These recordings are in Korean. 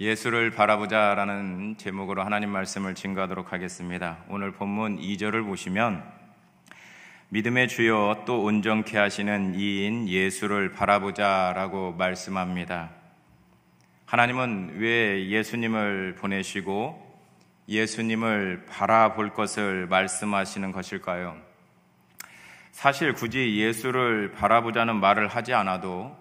예수를 바라보자라는 제목으로 하나님 말씀을 증거하도록 하겠습니다. 오늘 본문 2절을 보시면 믿음의 주요 또 온전케 하시는 이인 예수를 바라보자라고 말씀합니다. 하나님은 왜 예수님을 보내시고 예수님을 바라볼 것을 말씀하시는 것일까요? 사실 굳이 예수를 바라보자는 말을 하지 않아도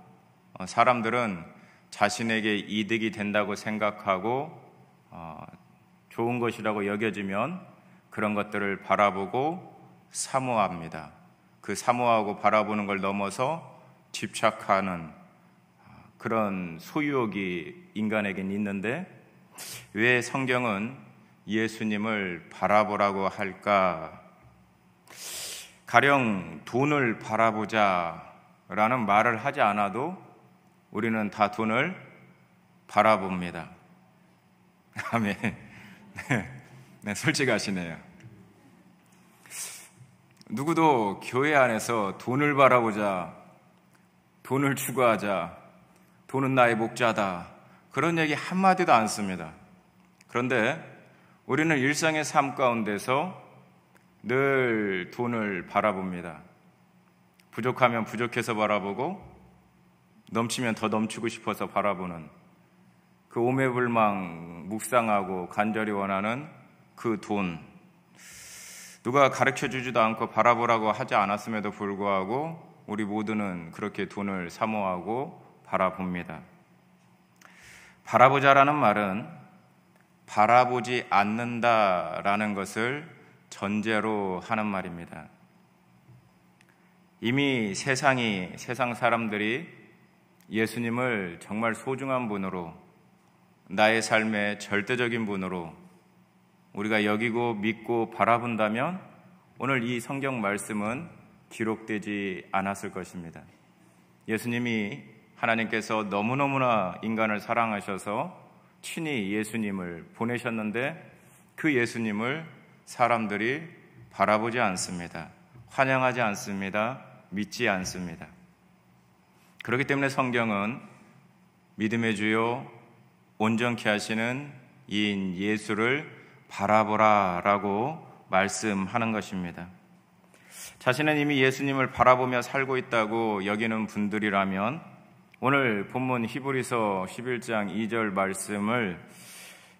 사람들은 자신에게 이득이 된다고 생각하고 좋은 것이라고 여겨지면 그런 것들을 바라보고 사모합니다. 그 사모하고 바라보는 걸 넘어서 집착하는 그런 소유욕이 인간에겐 있는데 왜 성경은 예수님을 바라보라고 할까? 가령 돈을 바라보자라는 말을 하지 않아도 우리는 다 돈을 바라봅니다. 아멘. 네, 솔직하시네요. 누구도 교회 안에서 돈을 바라보자, 돈을 추구하자, 돈은 나의 목자다, 그런 얘기 한마디도 안 씁니다. 그런데 우리는 일상의 삶 가운데서 늘 돈을 바라봅니다. 부족하면 부족해서 바라보고 넘치면 더 넘치고 싶어서 바라보는 그 오매불망 묵상하고 간절히 원하는 그 돈. 누가 가르쳐주지도 않고 바라보라고 하지 않았음에도 불구하고 우리 모두는 그렇게 돈을 사모하고 바라봅니다. 바라보자라는 말은 바라보지 않는다라는 것을 전제로 하는 말입니다. 이미 세상 사람들이 예수님을 정말 소중한 분으로, 나의 삶의 절대적인 분으로 우리가 여기고 믿고 바라본다면 오늘 이 성경 말씀은 기록되지 않았을 것입니다. 예수님이 하나님께서 너무너무나 인간을 사랑하셔서 친히 예수님을 보내셨는데 그 예수님을 사람들이 바라보지 않습니다. 환영하지 않습니다. 믿지 않습니다. 그렇기 때문에 성경은 믿음의 주요 온전케 하시는 이인 예수를 바라보라라고 말씀하는 것입니다. 자신은 이미 예수님을 바라보며 살고 있다고 여기는 분들이라면 오늘 본문 히브리서 11장 2절 말씀을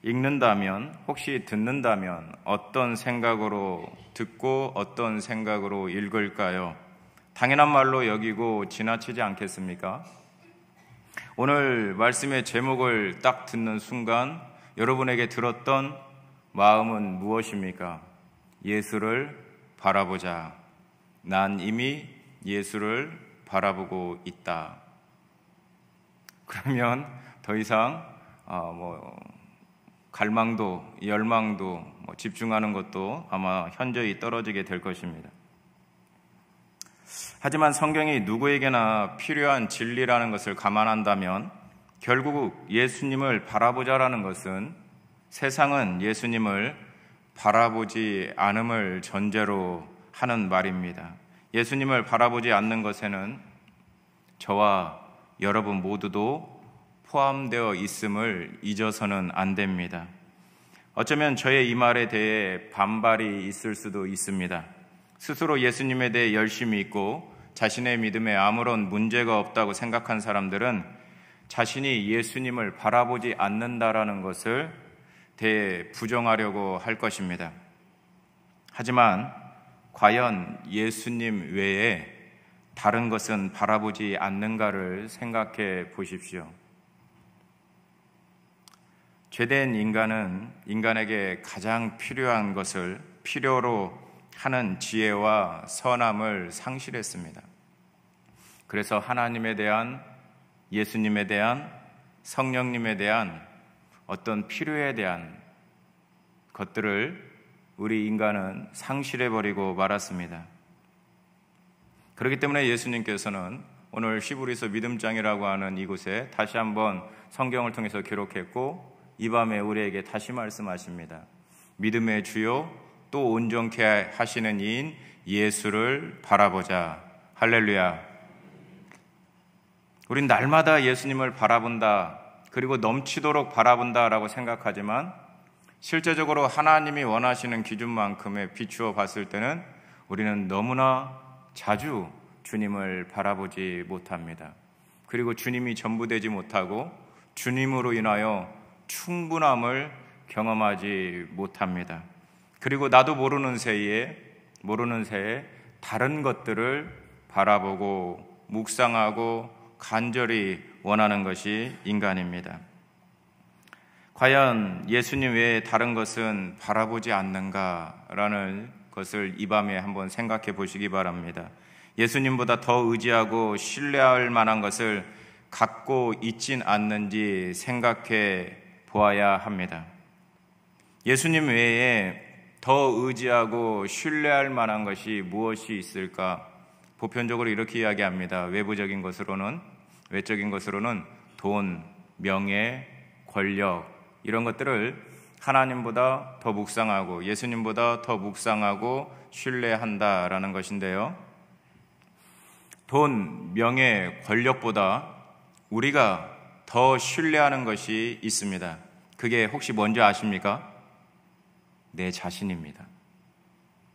읽는다면, 혹시 듣는다면 어떤 생각으로 듣고 어떤 생각으로 읽을까요? 당연한 말로 여기고 지나치지 않겠습니까? 오늘 말씀의 제목을 딱 듣는 순간 여러분에게 들었던 마음은 무엇입니까? 예수를 바라보자. 난 이미 예수를 바라보고 있다. 그러면 더 이상 갈망도 열망도 집중하는 것도 아마 현저히 떨어지게 될 것입니다. 하지만 성경이 누구에게나 필요한 진리라는 것을 감안한다면 결국 예수님을 바라보자라는 것은 세상은 예수님을 바라보지 않음을 전제로 하는 말입니다. 예수님을 바라보지 않는 것에는 저와 여러분 모두도 포함되어 있음을 잊어서는 안 됩니다. 어쩌면 저의 이 말에 대해 반발이 있을 수도 있습니다. 스스로 예수님에 대해 열심히 있고 자신의 믿음에 아무런 문제가 없다고 생각한 사람들은 자신이 예수님을 바라보지 않는다라는 것을 부정하려고 할 것입니다. 하지만 과연 예수님 외에 다른 것은 바라보지 않는가를 생각해 보십시오. 죄된 인간은 인간에게 가장 필요한 것을 필요로 하는 지혜와 선함을 상실했습니다. 그래서 하나님에 대한, 예수님에 대한, 성령님에 대한 어떤 필요에 대한 것들을 우리 인간은 상실해버리고 말았습니다. 그렇기 때문에 예수님께서는 오늘 히브리서 믿음장이라고 하는 이곳에 다시 한번 성경을 통해서 기록했고 이 밤에 우리에게 다시 말씀하십니다. 믿음의 주요 또 온전케 하시는 이인 예수를 바라보자. 할렐루야. 우린 날마다 예수님을 바라본다. 그리고 넘치도록 바라본다라고 생각하지만 실제적으로 하나님이 원하시는 기준만큼에 비추어 봤을 때는 우리는 너무나 자주 주님을 바라보지 못합니다. 그리고 주님이 전부되지 못하고 주님으로 인하여 충분함을 경험하지 못합니다. 그리고 나도 모르는 새에 다른 것들을 바라보고 묵상하고 간절히 원하는 것이 인간입니다. 과연 예수님 외에 다른 것은 바라보지 않는가라는 것을 이 밤에 한번 생각해 보시기 바랍니다. 예수님보다 더 의지하고 신뢰할 만한 것을 갖고 있진 않는지 생각해 보아야 합니다. 예수님 외에 더 의지하고 신뢰할 만한 것이 무엇이 있을까? 보편적으로 이렇게 이야기합니다. 외적인 것으로는 돈, 명예, 권력 이런 것들을 하나님보다 더 묵상하고 예수님보다 더 묵상하고 신뢰한다라는 것인데요. 돈, 명예, 권력보다 우리가 더 신뢰하는 것이 있습니다. 그게 혹시 뭔지 아십니까? 내 자신입니다.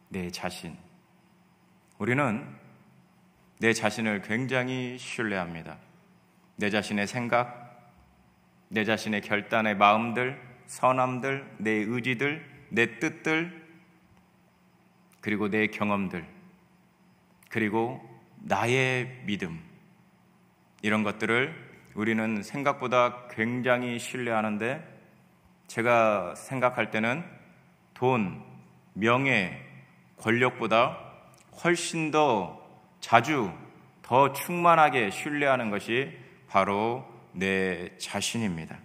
내 자신. 우리는 내 자신을 굉장히 신뢰합니다. 내 자신의 생각, 내 자신의 결단의 마음들, 선함들, 내 의지들, 내 뜻들, 그리고 내 경험들, 그리고 나의 믿음, 이런 것들을 우리는 생각보다 굉장히 신뢰하는데, 제가 생각할 때는 돈, 명예, 권력보다 훨씬 더 자주 더 충만하게 신뢰하는 것이 바로 내 자신입니다.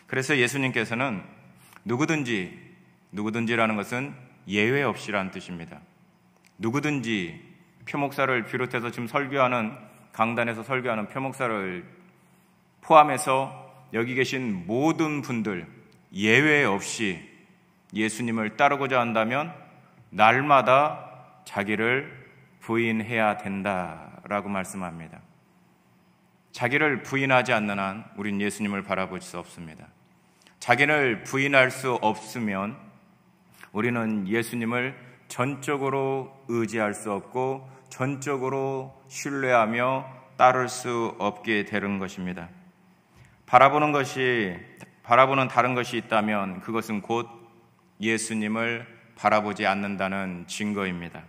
그래서 예수님께서는 누구든지라는 것은 예외 없이라는 뜻입니다. 누구든지 표목사를 비롯해서 지금 강단에서 설교하는 표목사를 포함해서 여기 계신 모든 분들 예외 없이 예수님을 따르고자 한다면 날마다 자기를 부인해야 된다라고 말씀합니다. 자기를 부인하지 않는 한 우린 예수님을 바라볼 수 없습니다. 자기를 부인할 수 없으면 우리는 예수님을 전적으로 의지할 수 없고 전적으로 신뢰하며 따를 수 없게 되는 것입니다. 바라보는 다른 것이 있다면 그것은 곧 예수님을 바라보지 않는다는 증거입니다.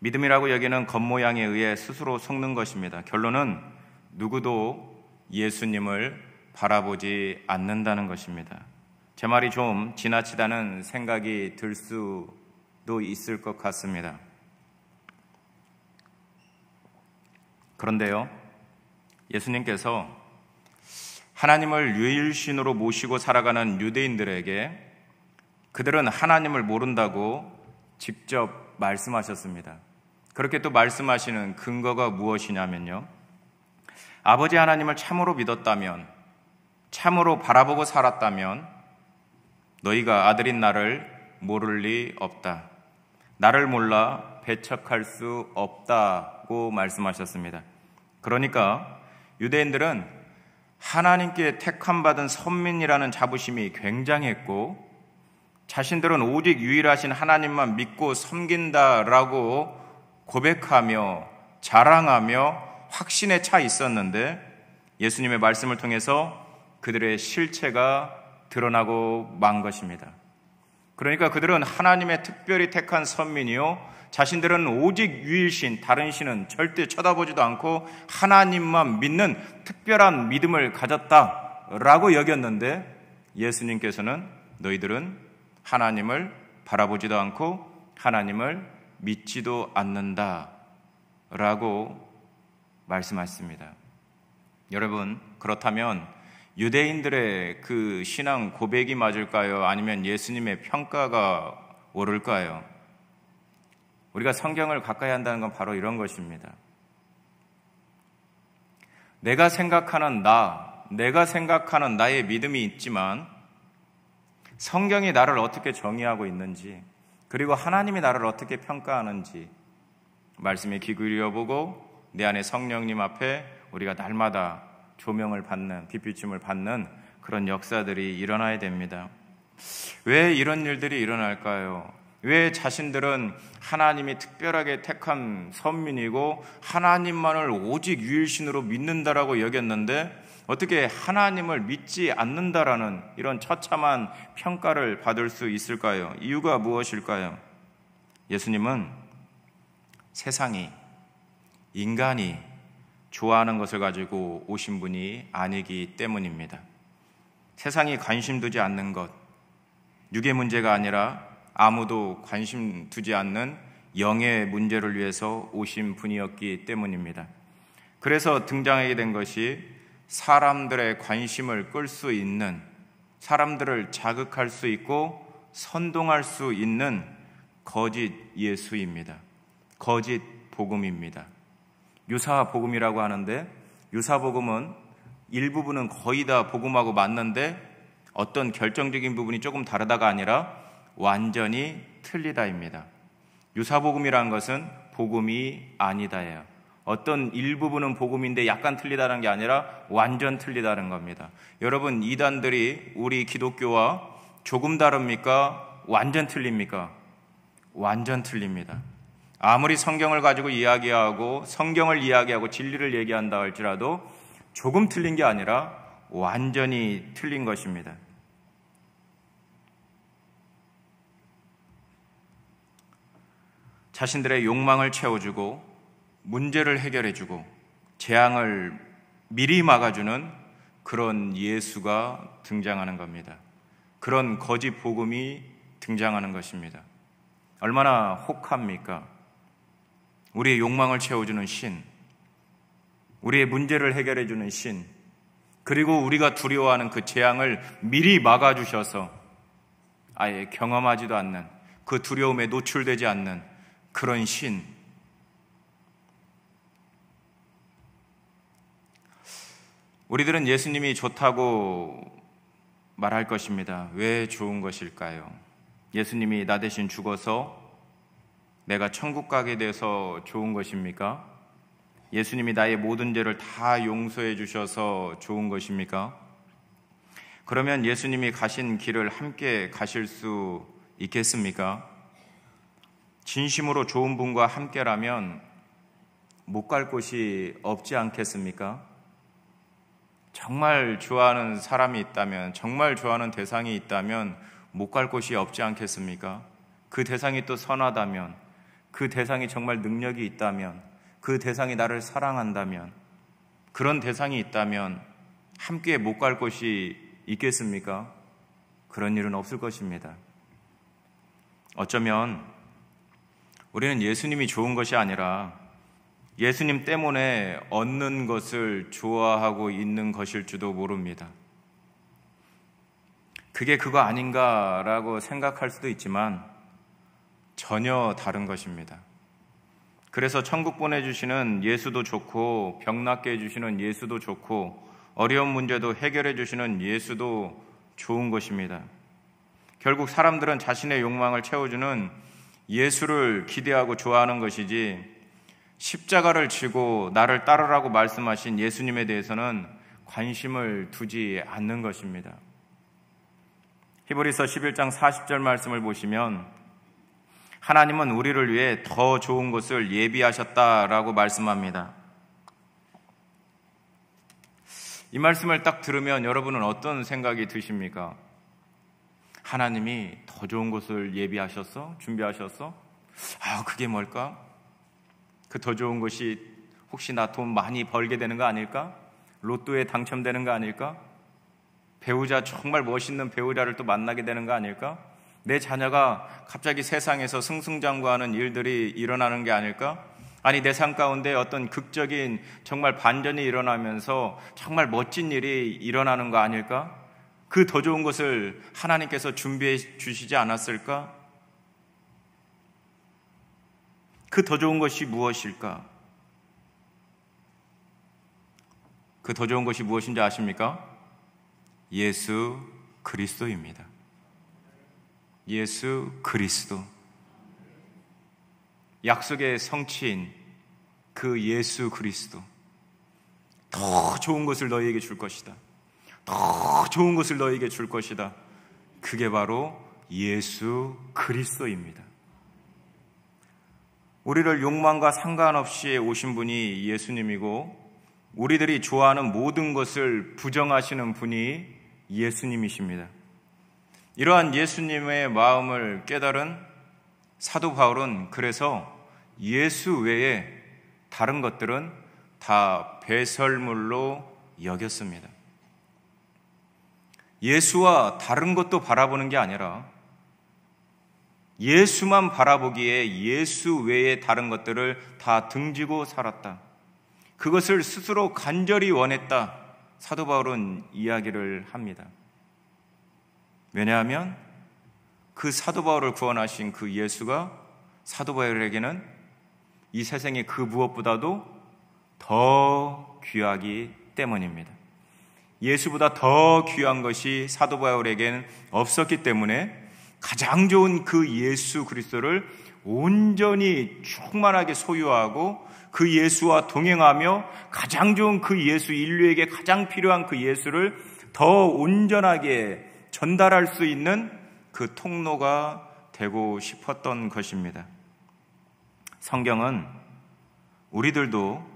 믿음이라고 여기는 겉모양에 의해 스스로 속는 것입니다. 결론은 누구도 예수님을 바라보지 않는다는 것입니다. 제 말이 좀 지나치다는 생각이 들 수도 있을 것 같습니다. 그런데요, 예수님께서 하나님을 유일신으로 모시고 살아가는 유대인들에게 그들은 하나님을 모른다고 직접 말씀하셨습니다. 그렇게 또 말씀하시는 근거가 무엇이냐면요, 아버지 하나님을 참으로 믿었다면, 참으로 바라보고 살았다면 너희가 아들인 나를 모를 리 없다. 나를 몰라 배척할 수 없다고 말씀하셨습니다. 그러니까 유대인들은 하나님께 택함받은 선민이라는 자부심이 굉장했고 자신들은 오직 유일하신 하나님만 믿고 섬긴다라고 고백하며 자랑하며 확신에 차 있었는데 예수님의 말씀을 통해서 그들의 실체가 드러나고 만 것입니다. 그러니까 그들은 하나님의 특별히 택한 선민이요, 자신들은 오직 유일신, 다른 신은 절대 쳐다보지도 않고 하나님만 믿는 특별한 믿음을 가졌다라고 여겼는데 예수님께서는 너희들은 하나님을 바라보지도 않고 하나님을 믿지도 않는다라고 말씀하셨습니다. 여러분, 그렇다면 유대인들의 그 신앙 고백이 맞을까요? 아니면 예수님의 평가가 옳을까요? 우리가 성경을 가까이 한다는 건 바로 이런 것입니다. 내가 생각하는 나의 믿음이 있지만 성경이 나를 어떻게 정의하고 있는지, 그리고 하나님이 나를 어떻게 평가하는지 말씀에 귀 기울여보고 내 안에 성령님 앞에 우리가 날마다 조명을 받는, 빛비춤을 받는 그런 역사들이 일어나야 됩니다. 왜 이런 일들이 일어날까요? 왜 자신들은 하나님이 특별하게 택한 선민이고 하나님만을 오직 유일신으로 믿는다라고 여겼는데 어떻게 하나님을 믿지 않는다라는 이런 처참한 평가를 받을 수 있을까요? 이유가 무엇일까요? 예수님은 세상이, 인간이 좋아하는 것을 가지고 오신 분이 아니기 때문입니다. 세상이 관심 두지 않는 것, 육의 문제가 아니라 아무도 관심 두지 않는 영의 문제를 위해서 오신 분이었기 때문입니다. 그래서 등장하게 된 것이 사람들의 관심을 끌 수 있는, 사람들을 자극할 수 있고 선동할 수 있는 거짓 예수입니다. 거짓 복음입니다. 유사복음이라고 하는데, 유사복음은 일부분은 거의 다 복음하고 맞는데 어떤 결정적인 부분이 조금 다르다가 아니라 완전히 틀리다입니다. 유사복음이라는 것은 복음이 아니다예요. 어떤 일부분은 복음인데 약간 틀리다는 게 아니라 완전 틀리다는 겁니다. 여러분, 이단들이 우리 기독교와 조금 다릅니까? 완전 틀립니까? 완전 틀립니다. 아무리 성경을 가지고 이야기하고 성경을 이야기하고 진리를 얘기한다 할지라도 조금 틀린 게 아니라 완전히 틀린 것입니다. 자신들의 욕망을 채워주고 문제를 해결해주고 재앙을 미리 막아주는 그런 예수가 등장하는 겁니다. 그런 거짓 복음이 등장하는 것입니다. 얼마나 혹합니까? 우리의 욕망을 채워주는 신, 우리의 문제를 해결해주는 신, 그리고 우리가 두려워하는 그 재앙을 미리 막아주셔서 아예 경험하지도 않는, 그 두려움에 노출되지 않는 그런 신. 우리들은 예수님이 좋다고 말할 것입니다. 왜 좋은 것일까요? 예수님이 나 대신 죽어서 내가 천국 가게 돼서 좋은 것입니까? 예수님이 나의 모든 죄를 다 용서해 주셔서 좋은 것입니까? 그러면 예수님이 가신 길을 함께 가실 수 있겠습니까? 진심으로 좋은 분과 함께라면 못 갈 곳이 없지 않겠습니까? 정말 좋아하는 사람이 있다면, 정말 좋아하는 대상이 있다면 못 갈 곳이 없지 않겠습니까? 그 대상이 또 선하다면, 그 대상이 정말 능력이 있다면, 그 대상이 나를 사랑한다면, 그런 대상이 있다면 함께 못 갈 곳이 있겠습니까? 그런 일은 없을 것입니다. 어쩌면 우리는 예수님이 좋은 것이 아니라 예수님 때문에 얻는 것을 좋아하고 있는 것일지도 모릅니다. 그게 그거 아닌가라고 생각할 수도 있지만 전혀 다른 것입니다. 그래서 천국 보내주시는 예수도 좋고, 병 낫게 해주시는 예수도 좋고, 어려운 문제도 해결해 주시는 예수도 좋은 것입니다. 결국 사람들은 자신의 욕망을 채워주는 예수를 기대하고 좋아하는 것이지, 십자가를 지고 나를 따르라고 말씀하신 예수님에 대해서는 관심을 두지 않는 것입니다. 히브리서 11장 40절 말씀을 보시면 하나님은 우리를 위해 더 좋은 것을 예비하셨다라고 말씀합니다. 이 말씀을 딱 들으면 여러분은 어떤 생각이 드십니까? 하나님이 더 좋은 것을 예비하셨어? 준비하셨어? 그게 뭘까? 그 더 좋은 것이 혹시 나 돈 많이 벌게 되는 거 아닐까? 로또에 당첨되는 거 아닐까? 배우자, 정말 멋있는 배우자를 또 만나게 되는 거 아닐까? 내 자녀가 갑자기 세상에서 승승장구하는 일들이 일어나는 게 아닐까? 아니, 내 삶 가운데 어떤 극적인 정말 반전이 일어나면서 정말 멋진 일이 일어나는 거 아닐까? 그 더 좋은 것을 하나님께서 준비해 주시지 않았을까? 그 더 좋은 것이 무엇일까? 그 더 좋은 것이 무엇인지 아십니까? 예수 그리스도입니다. 예수 그리스도. 약속의 성취인 그 예수 그리스도. 더 좋은 것을 너희에게 줄 것이다. 더 좋은 것을 너희에게 줄 것이다. 그게 바로 예수 그리스도입니다. 우리를 욕망과 상관없이 오신 분이 예수님이고 우리들이 좋아하는 모든 것을 부정하시는 분이 예수님이십니다. 이러한 예수님의 마음을 깨달은 사도 바울은 그래서 예수 외에 다른 것들은 다 배설물로 여겼습니다. 예수와 다른 것도 바라보는 게 아니라 예수만 바라보기에 예수 외에 다른 것들을 다 등지고 살았다. 그것을 스스로 간절히 원했다. 사도 바울은 이야기를 합니다. 왜냐하면 그 사도 바울을 구원하신 그 예수가 사도 바울에게는 이 세상의 그 무엇보다도 더 귀하기 때문입니다. 예수보다 더 귀한 것이 사도 바울에게는 없었기 때문에 가장 좋은 그 예수 그리스도를 온전히 충만하게 소유하고 그 예수와 동행하며 가장 좋은 그 예수, 인류에게 가장 필요한 그 예수를 더 온전하게 전달할 수 있는 그 통로가 되고 싶었던 것입니다. 성경은 우리들도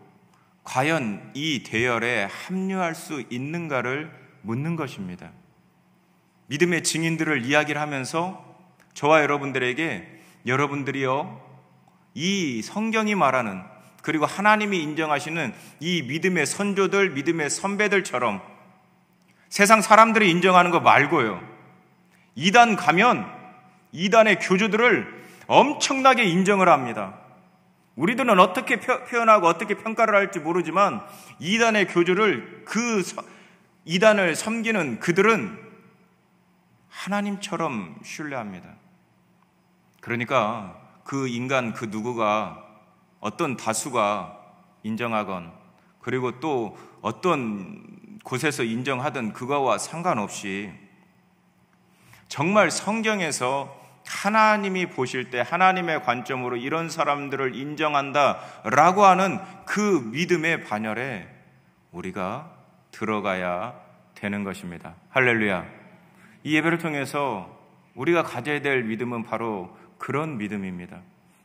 과연 이 대열에 합류할 수 있는가를 묻는 것입니다. 믿음의 증인들을 이야기를 하면서 저와 여러분들에게 여러분들이요, 이 성경이 말하는 그리고 하나님이 인정하시는 이 믿음의 선조들, 믿음의 선배들처럼 세상 사람들이 인정하는 거 말고요, 이단 가면 이단의 교주들을 엄청나게 인정을 합니다. 우리들은 어떻게 표현하고 어떻게 평가를 할지 모르지만 이단의 교주를, 그 이단을 섬기는 그들은 하나님처럼 신뢰합니다. 그러니까 그 인간 그 누구가 어떤 다수가 인정하건 그리고 또 어떤 곳에서 인정하든 그거와 상관없이 정말 성경에서 하나님이 보실 때 하나님의 관점으로 이런 사람들을 인정한다라고 하는 그 믿음의 반열에 우리가 들어가야 되는 것입니다. 할렐루야. 이 예배를 통해서 우리가 가져야 될 믿음은 바로 그런 믿음입니다.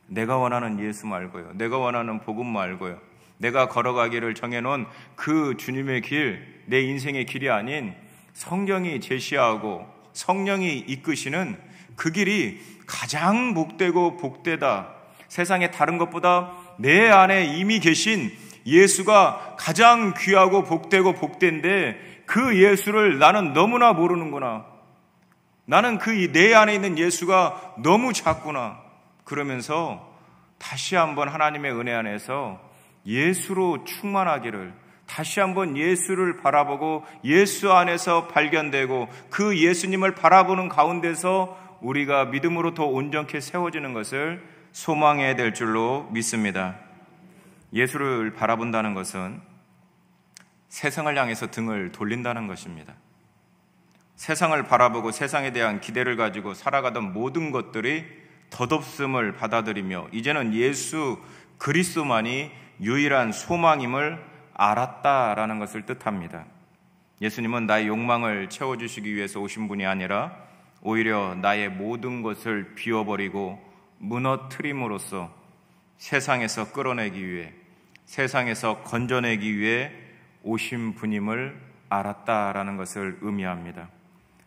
내가 원하는 예수 말고요, 내가 원하는 복음 말고요, 내가 걸어가기를 정해놓은 그 주님의 길, 내 인생의 길이 아닌 성경이 제시하고 성령이 이끄시는 그 길이 가장 복되고 복되다. 세상의 다른 것보다 내 안에 이미 계신 예수가 가장 귀하고 복되고 복된데 그 예수를 나는 너무나 모르는구나. 나는 그 내 안에 있는 예수가 너무 작구나. 그러면서 다시 한번 하나님의 은혜 안에서 예수로 충만하기를, 다시 한번 예수를 바라보고 예수 안에서 발견되고 그 예수님을 바라보는 가운데서 우리가 믿음으로 더 온전케 세워지는 것을 소망해야 될 줄로 믿습니다. 예수를 바라본다는 것은 세상을 향해서 등을 돌린다는 것입니다. 세상을 바라보고 세상에 대한 기대를 가지고 살아가던 모든 것들이 덧없음을 받아들이며 이제는 예수 그리스도만이 유일한 소망임을 알았다라는 것을 뜻합니다. 예수님은 나의 욕망을 채워주시기 위해서 오신 분이 아니라 오히려 나의 모든 것을 비워버리고 무너뜨림으로써 세상에서 끌어내기 위해, 세상에서 건져내기 위해 오신 분임을 알았다라는 것을 의미합니다.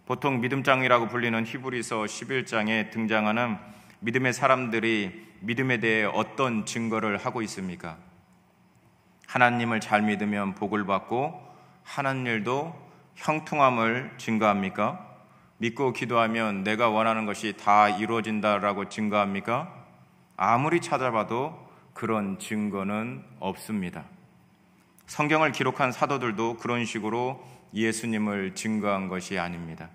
보통 믿음장이라고 불리는 히브리서 11장에 등장하는 믿음의 사람들이 믿음에 대해 어떤 증거를 하고 있습니까? 하나님을 잘 믿으면 복을 받고 하는 일도 형통함을 증거합니까? 믿고 기도하면 내가 원하는 것이 다 이루어진다라고 증거합니까? 아무리 찾아봐도 그런 증거는 없습니다. 성경을 기록한 사도들도 그런 식으로 예수님을 증거한 것이 아닙니다.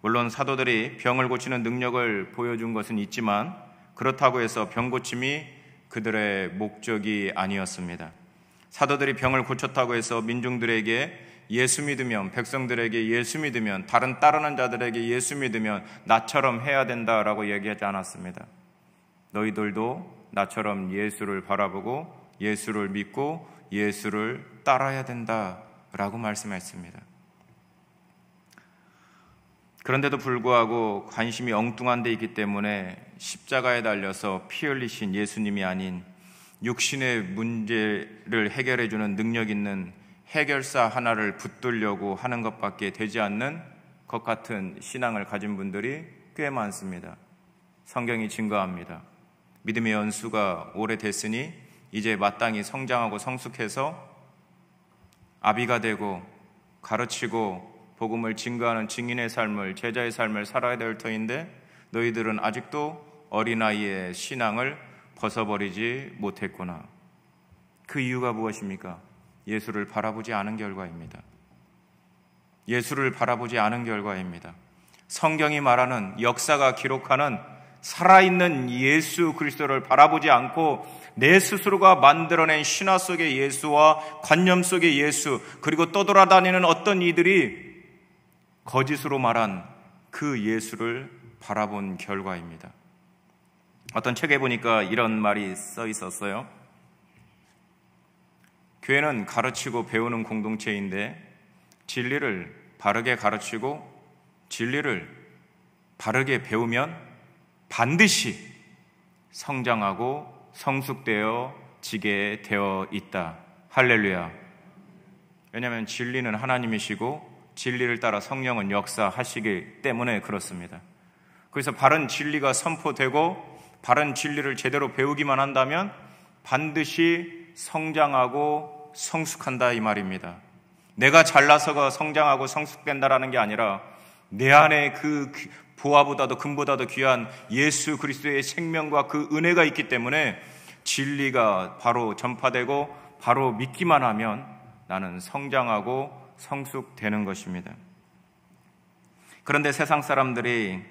물론 사도들이 병을 고치는 능력을 보여준 것은 있지만 그렇다고 해서 병 고침이 그들의 목적이 아니었습니다. 사도들이 병을 고쳤다고 해서 민중들에게 예수 믿으면, 백성들에게 예수 믿으면, 다른 따르는 자들에게 예수 믿으면 나처럼 해야 된다라고 얘기하지 않았습니다. 너희들도 나처럼 예수를 바라보고 예수를 믿고 예수를 따라야 된다라고 말씀했습니다. 그런데도 불구하고 관심이 엉뚱한 데 있기 때문에 십자가에 달려서 피 흘리신 예수님이 아닌 육신의 문제를 해결해 주는 능력 있는 해결사 하나를 붙들려고 하는 것밖에 되지 않는 것 같은 신앙을 가진 분들이 꽤 많습니다. 성경이 증거합니다. 믿음의 연수가 오래됐으니 이제 마땅히 성장하고 성숙해서 아비가 되고 가르치고 복음을 증거하는 증인의 삶을, 제자의 삶을 살아야 될 터인데 너희들은 아직도 어린아이의 신앙을 벗어버리지 못했구나. 그 이유가 무엇입니까? 예수를 바라보지 않은 결과입니다. 예수를 바라보지 않은 결과입니다. 성경이 말하는, 역사가 기록하는 살아있는 예수 그리스도를 바라보지 않고 내 스스로가 만들어낸 신화 속의 예수와 관념 속의 예수, 그리고 떠돌아다니는 어떤 이들이 거짓으로 말한 그 예수를 바라본 결과입니다. 어떤 책에 보니까 이런 말이 써 있었어요. 교회는 가르치고 배우는 공동체인데 진리를 바르게 가르치고 진리를 바르게 배우면 반드시 성장하고 성숙되어 지게 되어 있다. 할렐루야. 왜냐하면 진리는 하나님이시고 진리를 따라 성령은 역사하시기 때문에 그렇습니다. 그래서 바른 진리가 선포되고 바른 진리를 제대로 배우기만 한다면 반드시 성장하고 성숙한다 이 말입니다. 내가 잘나서가 성장하고 성숙된다라는 게 아니라 내 안에 그 보화보다도 금보다도 귀한 예수 그리스도의 생명과 그 은혜가 있기 때문에 진리가 바로 전파되고 바로 믿기만 하면 나는 성장하고 성숙되는 것입니다. 그런데 세상 사람들이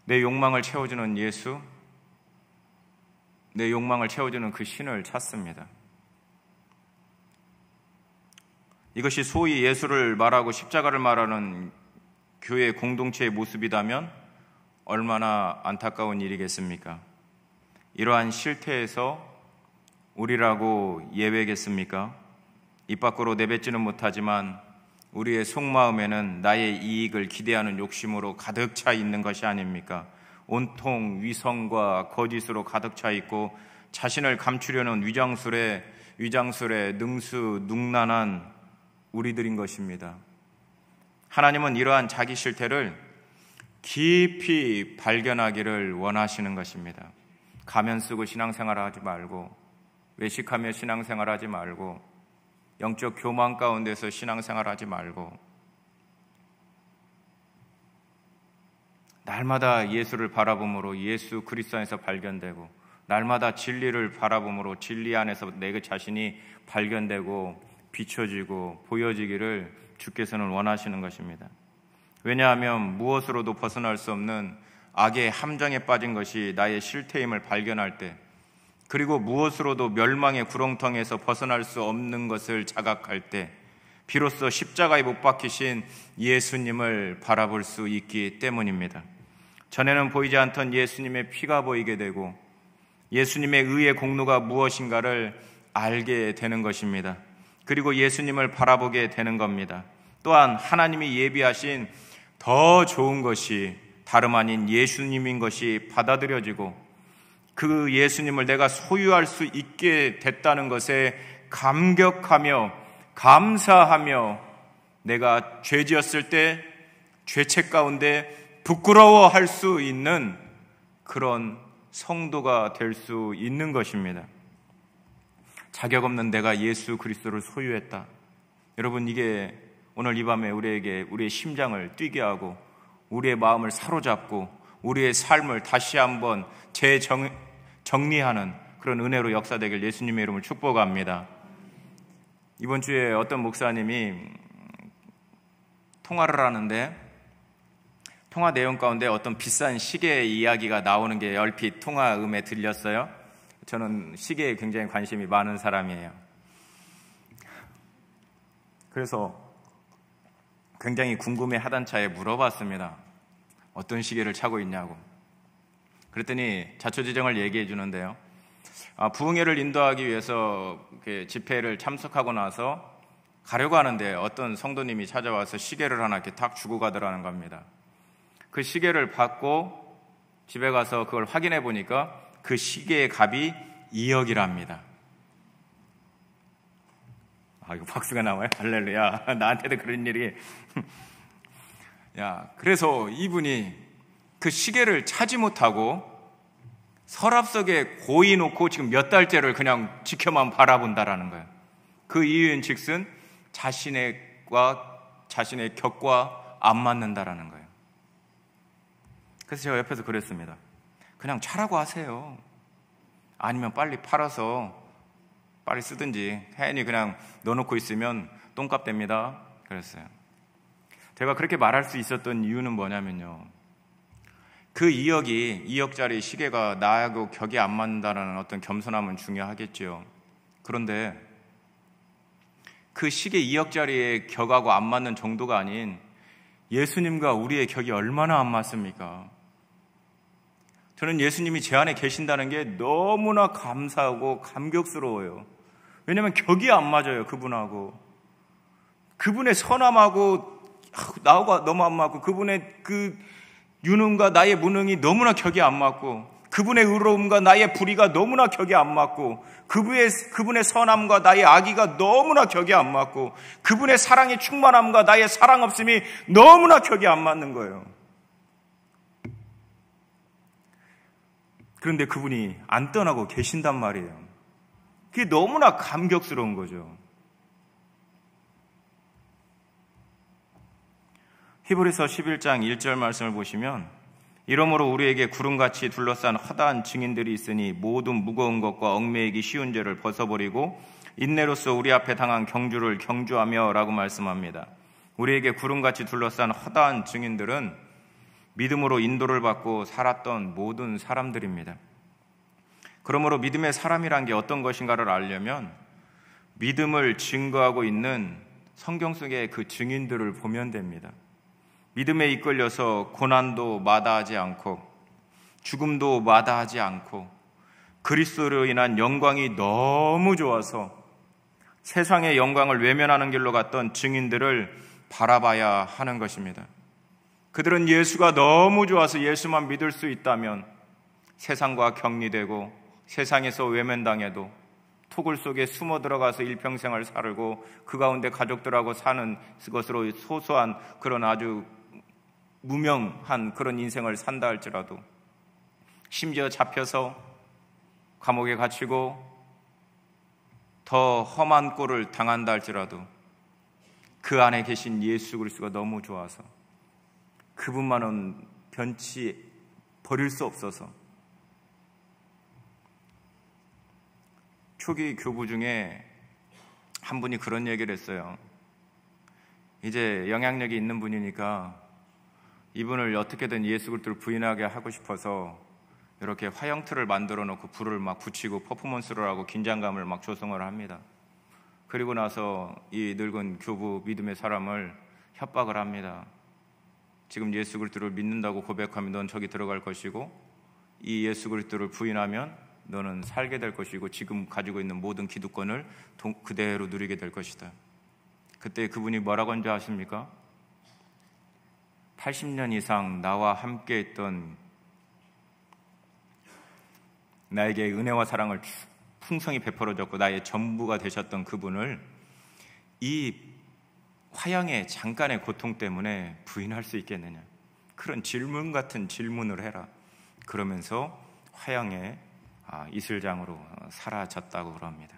내 욕망을 채워주는 예수, 내 욕망을 채워주는 그 신을 찾습니다. 이것이 소위 예수를 말하고 십자가를 말하는 교회 공동체의 모습이라면 얼마나 안타까운 일이겠습니까? 이러한 실태에서 우리라고 예외겠습니까? 입 밖으로 내뱉지는 못하지만 우리의 속마음에는 나의 이익을 기대하는 욕심으로 가득 차 있는 것이 아닙니까? 온통 위선과 거짓으로 가득 차 있고 자신을 감추려는 위장술에 능수능란한 우리들인 것입니다. 하나님은 이러한 자기 실태를 깊이 발견하기를 원하시는 것입니다. 가면 쓰고 신앙생활하지 말고, 외식하며 신앙생활하지 말고, 영적 교만 가운데서 신앙생활하지 말고, 날마다 예수를 바라봄으로 예수 그리스도 안에서 발견되고, 날마다 진리를 바라봄으로 진리 안에서 내 자신이 발견되고 비춰지고 보여지기를 주께서는 원하시는 것입니다. 왜냐하면 무엇으로도 벗어날 수 없는 악의 함정에 빠진 것이 나의 실태임을 발견할 때, 그리고 무엇으로도 멸망의 구렁텅이에서 벗어날 수 없는 것을 자각할 때 비로소 십자가에 못 박히신 예수님을 바라볼 수 있기 때문입니다. 전에는 보이지 않던 예수님의 피가 보이게 되고 예수님의 의의 공로가 무엇인가를 알게 되는 것입니다. 그리고 예수님을 바라보게 되는 겁니다. 또한 하나님이 예비하신 더 좋은 것이 다름 아닌 예수님인 것이 받아들여지고 그 예수님을 내가 소유할 수 있게 됐다는 것에 감격하며 감사하며 내가 죄지었을 때 죄책 가운데 부끄러워할 수 있는 그런 성도가 될 수 있는 것입니다. 자격 없는 내가 예수 그리스도를 소유했다. 여러분, 이게 오늘 이 밤에 우리에게 우리의 심장을 뛰게 하고 우리의 마음을 사로잡고 우리의 삶을 다시 한번 정리하는 그런 은혜로 역사되길 예수님의 이름을 축복합니다. 이번 주에 어떤 목사님이 통화를 하는데 통화 내용 가운데 어떤 비싼 시계 이야기가 나오는 게 얼핏 통화음에 들렸어요. 저는 시계에 굉장히 관심이 많은 사람이에요. 그래서 굉장히 궁금해하던 차에 물어봤습니다. 어떤 시계를 차고 있냐고. 그랬더니 자초지종을 얘기해 주는데요. 부흥회를 인도하기 위해서 집회를 참석하고 나서 가려고 하는데 어떤 성도님이 찾아와서 시계를 하나 이렇게 탁 주고 가더라는 겁니다. 그 시계를 받고 집에 가서 그걸 확인해 보니까 그 시계의 값이 2억이랍니다. 이거 박수가 나와요? 할렐루야. 나한테도 그런 일이. 그래서 이분이 그 시계를 차지 못하고 서랍속에 고이 놓고 지금 몇 달째를 그냥 지켜만 바라본다라는 거예요. 그 이유인 즉슨 자신의 격과 안 맞는다라는 거예요. 그래서 제가 옆에서 그랬습니다. 그냥 차라고 하세요. 아니면 빨리 팔아서 빨리 쓰든지, 괜히 그냥 넣어놓고 있으면 똥값 됩니다. 그랬어요. 제가 그렇게 말할 수 있었던 이유는 뭐냐면요, 그 2억짜리 시계가 나하고 격이 안 맞는다는 어떤 겸손함은 중요하겠죠. 그런데 그 시계 2억짜리의 격하고 안 맞는 정도가 아닌 예수님과 우리의 격이 얼마나 안 맞습니까? 저는 예수님이 제 안에 계신다는 게 너무나 감사하고 감격스러워요. 왜냐하면 격이 안 맞아요. 그분하고. 그분의 선함하고 나하고 너무 안 맞고, 그분의 그 유능과 나의 무능이 너무나 격이 안 맞고, 그분의 의로움과 나의 불의가 너무나 격이 안 맞고, 그분의 선함과 나의 악의가 너무나 격이 안 맞고, 그분의 사랑의 충만함과 나의 사랑 없음이 너무나 격이 안 맞는 거예요. 그런데 그분이 안 떠나고 계신단 말이에요. 그게 너무나 감격스러운 거죠. 히브리서 11장 1절 말씀을 보시면, 이러므로 우리에게 구름같이 둘러싼 허다한 증인들이 있으니 모든 무거운 것과 얽매이기 쉬운 죄를 벗어버리고 인내로서 우리 앞에 당한 경주를 경주하며 라고 말씀합니다. 우리에게 구름같이 둘러싼 허다한 증인들은 믿음으로 인도를 받고 살았던 모든 사람들입니다. 그러므로 믿음의 사람이란 게 어떤 것인가를 알려면 믿음을 증거하고 있는 성경 속의 그 증인들을 보면 됩니다. 믿음에 이끌려서 고난도 마다하지 않고 죽음도 마다하지 않고 그리스도로 인한 영광이 너무 좋아서 세상의 영광을 외면하는 길로 갔던 증인들을 바라봐야 하는 것입니다. 그들은 예수가 너무 좋아서 예수만 믿을 수 있다면 세상과 격리되고 세상에서 외면당해도 토굴 속에 숨어 들어가서 일평생을 살고 그 가운데 가족들하고 사는 것으로 소소한 그런 아주 무명한 그런 인생을 산다 할지라도, 심지어 잡혀서 감옥에 갇히고 더 험한 꼴을 당한다 할지라도 그 안에 계신 예수 그리스도가 너무 좋아서 그분만은 변치 버릴 수 없어서 초기 교부 중에 한 분이 그런 얘기를 했어요. 이제 영향력이 있는 분이니까 이분을 어떻게든 예수 그리스도를 부인하게 하고 싶어서 이렇게 화형틀을 만들어 놓고 불을 막 붙이고 퍼포먼스를 하고 긴장감을 막 조성을 합니다. 그리고 나서 이 늙은 교부 믿음의 사람을 협박을 합니다. 지금 예수 그리스도를 믿는다고 고백하면 넌 저기 들어갈 것이고, 이 예수 그리스도를 부인하면 너는 살게 될 것이고 지금 가지고 있는 모든 기득권을 그대로 누리게 될 것이다. 그때 그분이 뭐라고 한지 아십니까? 80년 이상 나와 함께 했던, 나에게 은혜와 사랑을 풍성히 베풀어줬고 나의 전부가 되셨던 그분을 이 화형의 잠깐의 고통 때문에 부인할 수 있겠느냐, 그런 질문 같은 질문을 해라. 그러면서 화형의 이슬장으로 사라졌다고 그럽니다.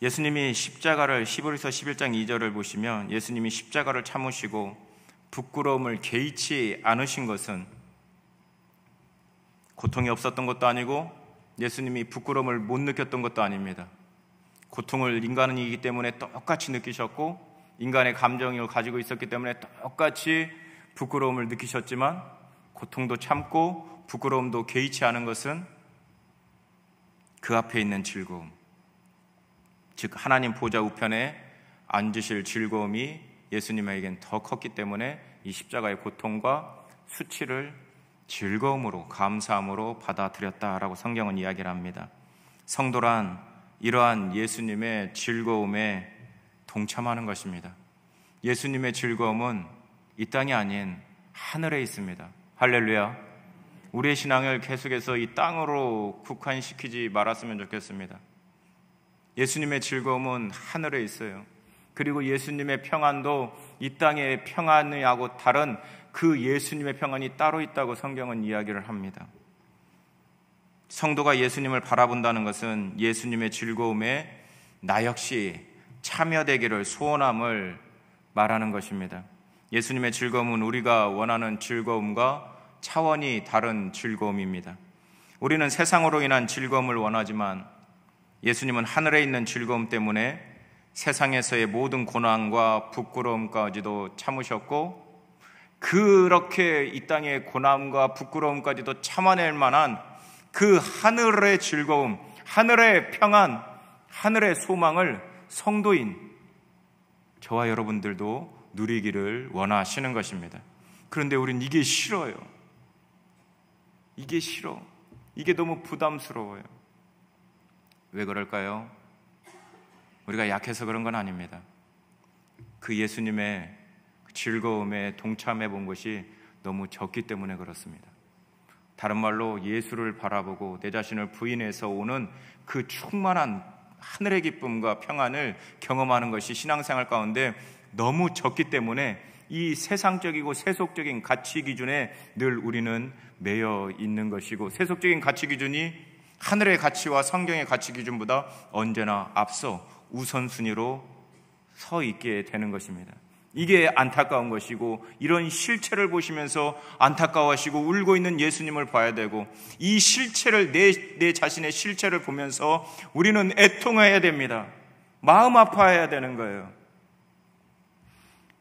예수님이 십자가를, 히브리서 11장 2절을 보시면 예수님이 십자가를 참으시고 부끄러움을 개의치 않으신 것은 고통이 없었던 것도 아니고 예수님이 부끄러움을 못 느꼈던 것도 아닙니다. 고통을 인간이기 때문에 똑같이 느끼셨고 인간의 감정을 가지고 있었기 때문에 똑같이 부끄러움을 느끼셨지만 고통도 참고 부끄러움도 개의치 않은 것은 그 앞에 있는 즐거움, 즉 하나님 보좌 우편에 앉으실 즐거움이 예수님에겐 더 컸기 때문에 이 십자가의 고통과 수치를 즐거움으로, 감사함으로 받아들였다라고 성경은 이야기를 합니다. 성도란 이러한 예수님의 즐거움에 동참하는 것입니다. 예수님의 즐거움은 이 땅이 아닌 하늘에 있습니다. 할렐루야. 우리의 신앙을 계속해서 이 땅으로 국한시키지 말았으면 좋겠습니다. 예수님의 즐거움은 하늘에 있어요. 그리고 예수님의 평안도 이 땅의 평안하고 다른 그 예수님의 평안이 따로 있다고 성경은 이야기를 합니다. 성도가 예수님을 바라본다는 것은 예수님의 즐거움에 나 역시 참여되기를 소원함을 말하는 것입니다. 예수님의 즐거움은 우리가 원하는 즐거움과 차원이 다른 즐거움입니다. 우리는 세상으로 인한 즐거움을 원하지만 예수님은 하늘에 있는 즐거움 때문에 세상에서의 모든 고난과 부끄러움까지도 참으셨고, 그렇게 이 땅의 고난과 부끄러움까지도 참아낼 만한 그 하늘의 즐거움, 하늘의 평안, 하늘의 소망을 성도인 저와 여러분들도 누리기를 원하시는 것입니다. 그런데 우린 이게 싫어요. 이게 싫어. 이게 너무 부담스러워요. 왜 그럴까요? 우리가 약해서 그런 건 아닙니다. 그 예수님의 즐거움에 동참해 본 것이 너무 적기 때문에 그렇습니다. 다른 말로 예수를 바라보고 내 자신을 부인해서 오는 그 충만한 하늘의 기쁨과 평안을 경험하는 것이 신앙생활 가운데 너무 적기 때문에 이 세상적이고 세속적인 가치 기준에 늘 우리는 매여 있는 것이고, 세속적인 가치 기준이 하늘의 가치와 성경의 가치 기준보다 언제나 앞서 우선순위로 서 있게 되는 것입니다. 이게 안타까운 것이고, 이런 실체를 보시면서 안타까워하시고 울고 있는 예수님을 봐야 되고, 이 실체를 내 자신의 실체를 보면서 우리는 애통해야 됩니다. 마음 아파해야 되는 거예요.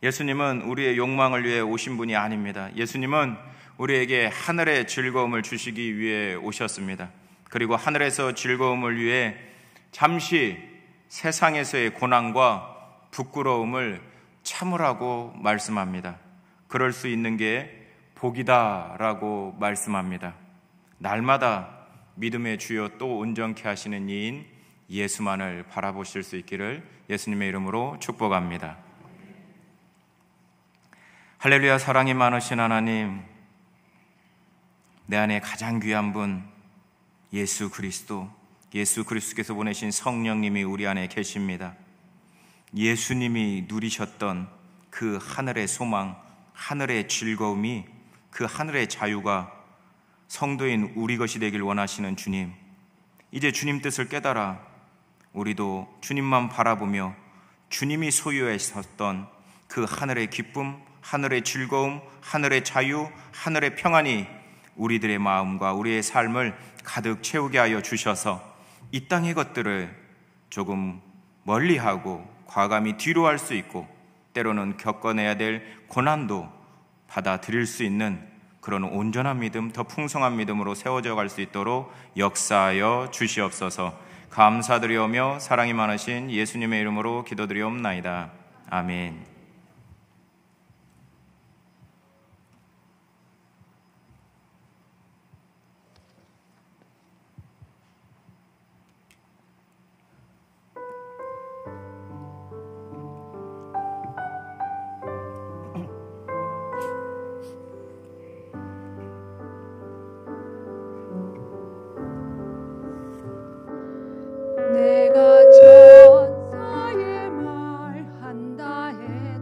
예수님은 우리의 욕망을 위해 오신 분이 아닙니다. 예수님은 우리에게 하늘의 즐거움을 주시기 위해 오셨습니다. 그리고 하늘에서 즐거움을 위해 잠시 세상에서의 고난과 부끄러움을 참으라고 말씀합니다. 그럴 수 있는 게 복이다라고 말씀합니다. 날마다 믿음의 주요 또 온전케 하시는 이인 예수만을 바라보실 수 있기를 예수님의 이름으로 축복합니다. 할렐루야. 사랑이 많으신 하나님, 내 안에 가장 귀한 분 예수 그리스도께서 보내신 성령님이 우리 안에 계십니다. 예수님이 누리셨던 그 하늘의 소망, 하늘의 즐거움이, 그 하늘의 자유가 성도인 우리 것이 되길 원하시는 주님, 이제 주님 뜻을 깨달아 우리도 주님만 바라보며 주님이 소유하셨던 그 하늘의 기쁨, 하늘의 즐거움, 하늘의 자유, 하늘의 평안이 우리들의 마음과 우리의 삶을 가득 채우게 하여 주셔서 이 땅의 것들을 조금 멀리하고 과감히 뒤로 할 수 있고, 때로는 겪어내야 될 고난도 받아들일 수 있는 그런 온전한 믿음, 더 풍성한 믿음으로 세워져 갈 수 있도록 역사하여 주시옵소서. 감사드리오며 사랑이 많으신 예수님의 이름으로 기도드리옵나이다. 아멘. 내가 천사의 말 한다 해도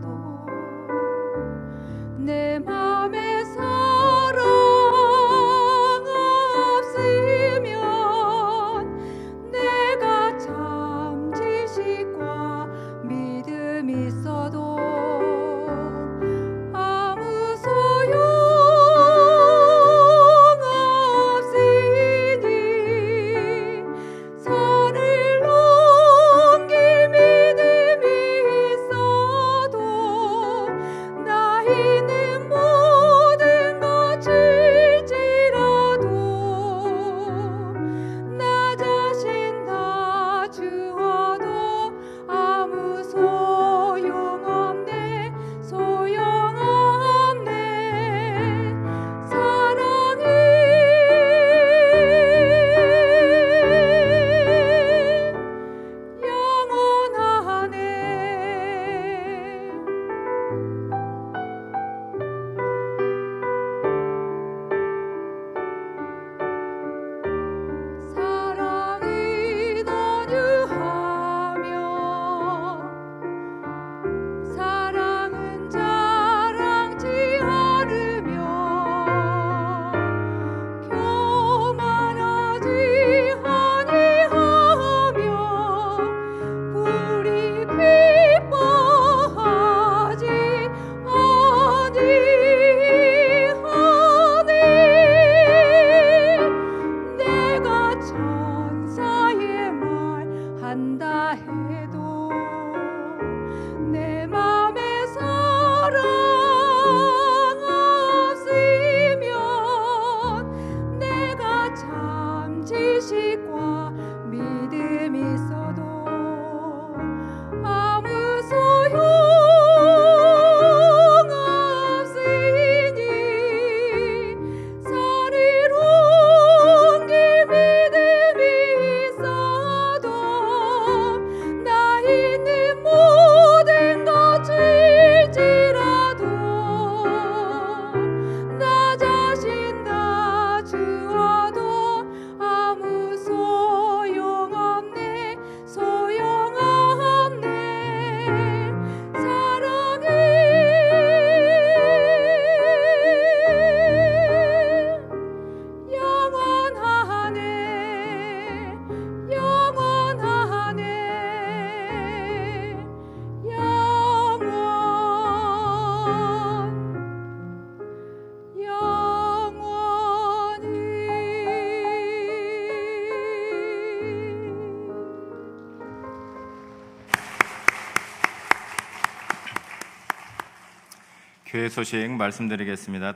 교회 소식 말씀드리겠습니다.